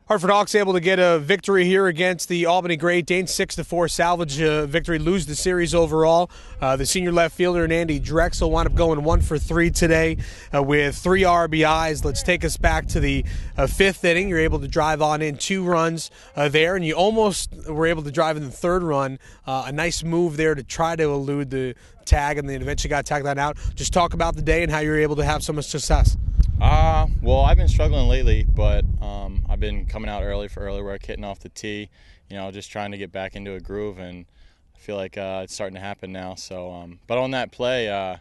Hartford Hawks able to get a victory here against the Albany Great Danes, 6-4 salvage victory, lose the series overall. The senior left fielder and Andy Drexel wound up going 1 for 3 today with 3 RBIs. Let's take us back to the 5th inning. You're able to drive on in 2 runs there, and you almost were able to drive in the 3rd run. A nice move there to try to elude the tag, and then eventually got tagged on out. Just talk about the day and how you were able to have so much success. Well, I've been struggling lately, but I've been coming out early for early work, hitting off the tee, just trying to get back into a groove, and I feel like it's starting to happen now. So, but on that play,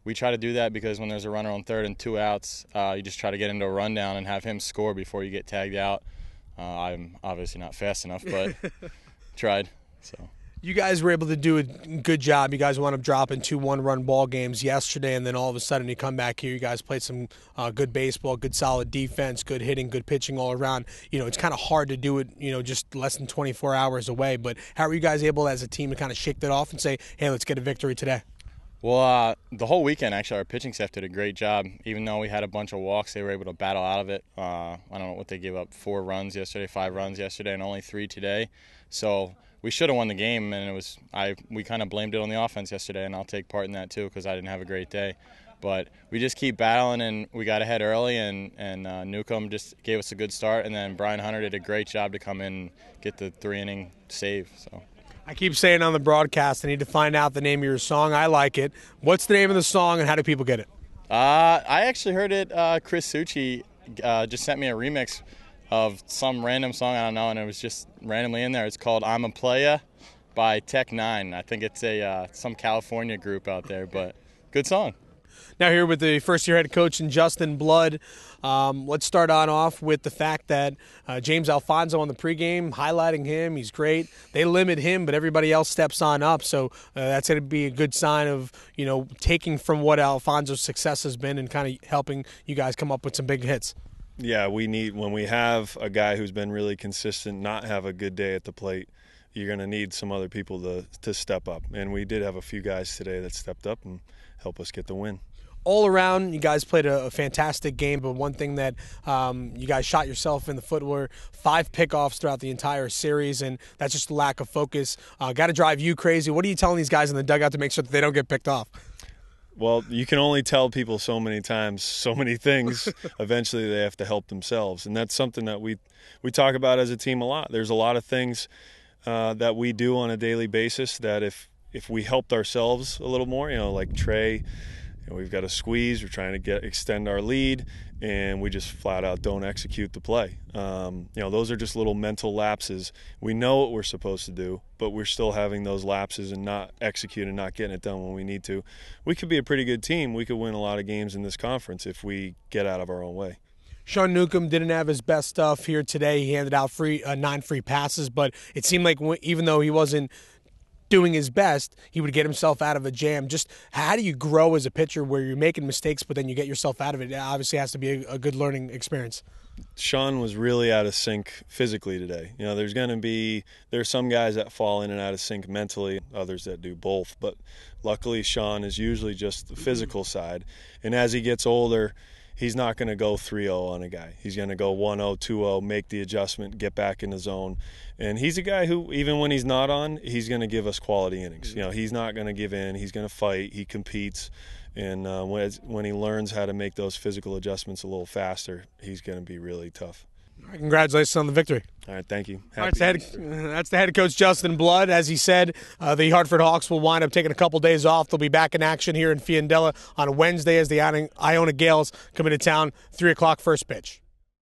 we try to do that because when there's a runner on 3rd and 2 outs, you just try to get into a rundown and have him score before you get tagged out. I'm obviously not fast enough, but tried. So. You guys were able to do a good job. You guys wound up dropping 2 one-run ball games yesterday, and then all of a sudden you come back here. You guys played some good baseball, good solid defense, good hitting, good pitching all around. It's kind of hard to do it, just less than 24 hours away. But how were you guys able as a team to kind of shake that off and say, hey, let's get a victory today? Well, the whole weekend, actually, our pitching staff did a great job. Even though we had a bunch of walks, they were able to battle out of it. I don't know what they gave up, 4 runs yesterday, 5 runs yesterday, and only 3 today. So we should have won the game, and we kind of blamed it on the offense yesterday, and I'll take part in that too because I didn't have a great day. But we just keep battling, and we got ahead early, and Newcomb just gave us a good start, and then Brian Hunter did a great job to come in and get the 3-inning save. So. I keep saying on the broadcast I need to find out the name of your song. I like it. What's the name of the song, and how do people get it? I actually heard it. Chris Succi just sent me a remix of some random song, I don't know, and it was just randomly in there. It's called I'm a Playa by Tech 9. I think it's some California group out there, but good song. Now here with the first-year head coach and Justin Blood, let's start on off with the fact that James Alfonso on the pregame, highlighting him. He's great. They limit him, but everybody else steps on up. So that's going to be a good sign of, taking from what Alfonso's success has been and kind of helping you guys come up with some big hits. Yeah, when we have a guy who's been really consistent not have a good day at the plate, you're going to need some other people to step up. And we did have a few guys today that stepped up and helped us get the win. All around, you guys played a fantastic game, but one thing that you guys shot yourself in the foot were 5 pickoffs throughout the entire series, and that's just a lack of focus. Got to drive you crazy. What are you telling these guys in the dugout to make sure that they don't get picked off? Well, you can only tell people so many times, so many things. Eventually they have to help themselves, and that's something that we talk about as a team a lot. There's a lot of things that we do on a daily basis that if we helped ourselves a little more, like Trey, we've got a squeeze, we're trying to extend our lead, and we just flat out don't execute the play. Those are just little mental lapses. We know what we're supposed to do, but we're still having those lapses and not executing, not getting it done when we need to. We could be a pretty good team. We could win a lot of games in this conference if we get out of our own way. Sean Newcomb didn't have his best stuff here today. He handed out 9 free passes, but it seemed like even though he wasn't doing his best, he would get himself out of a jam. Just how do you grow as a pitcher where you're making mistakes, but then you get yourself out of it? It obviously has to be a good learning experience. Sean was really out of sync physically today. There's some guys that fall in and out of sync mentally, others that do both. But luckily, Sean is usually just the physical side. And as he gets older, he's not going to go 3-0 on a guy. He's going to go 1-0, 2-0, make the adjustment, get back in the zone. And he's a guy who, even when he's not on, he's going to give us quality innings. He's not going to give in. He's going to fight. He competes. And when he learns how to make those physical adjustments a little faster, he's going to be really tough. All right, congratulations on the victory. All right, thank you. All right, that's the head coach, Justin Blood. As he said, the Hartford Hawks will wind up taking a couple days off. They'll be back in action here in Fiondella on Wednesday as the Iona Gales come into town, 3 o'clock first pitch.